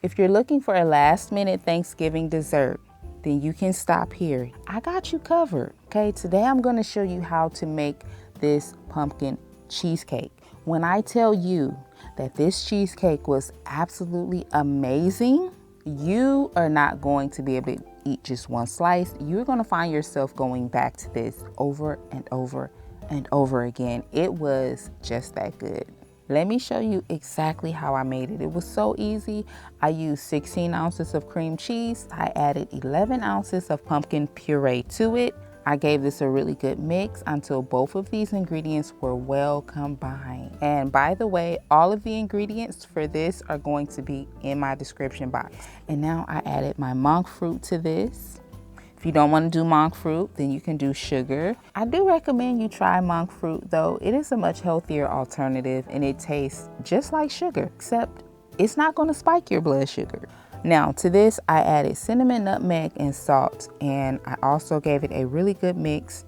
If you're looking for a last-minute Thanksgiving dessert, then you can stop here. I got you covered, okay? Today I'm gonna show you how to make this pumpkin cheesecake. When I tell you that this cheesecake was absolutely amazing, you are not going to be able to eat just one slice. You're gonna find yourself going back to this over and over and over again. It was just that good. Let me show you exactly how I made it. It was so easy. I used 16 ounces of cream cheese. I added 11 ounces of pumpkin puree to it. I gave this a really good mix until both of these ingredients were well combined. And by the way, all of the ingredients for this are going to be in my description box. And now I added my monk fruit to this. If you don't want to do monk fruit, then you can do sugar. I do recommend you try monk fruit though. It is a much healthier alternative and it tastes just like sugar, except it's not going to spike your blood sugar. Now to this, I added cinnamon, nutmeg, and salt, and I also gave it a really good mix.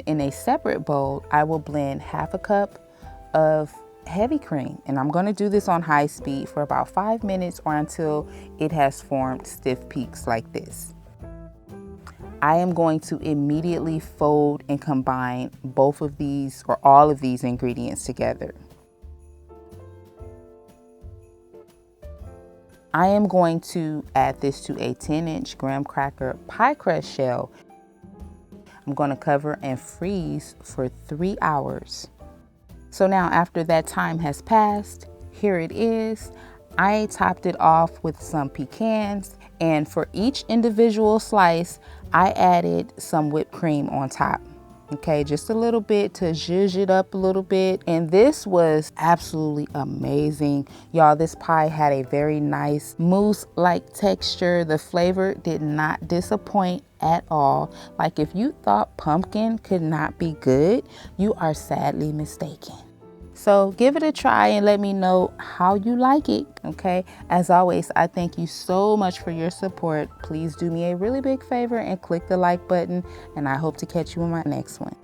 In a separate bowl, I will blend half a cup of heavy cream, and I'm going to do this on high speed for about 5 minutes or until it has formed stiff peaks like this. I am going to immediately fold and combine both of these or all of these ingredients together. I am going to add this to a 10-inch graham cracker pie crust shell. I'm going to cover and freeze for 3 hours. So now after that time has passed, here it is. I topped it off with some pecans, and for each individual slice, I added some whipped cream on top. Okay, just a little bit to zhuzh it up a little bit. And this was absolutely amazing. Y'all, this pie had a very nice mousse-like texture. The flavor did not disappoint at all. Like if you thought pumpkin could not be good, you are sadly mistaken. So give it a try and let me know how you like it, okay? As always, I thank you so much for your support. Please do me a really big favor and click the like button, and I hope to catch you in my next one.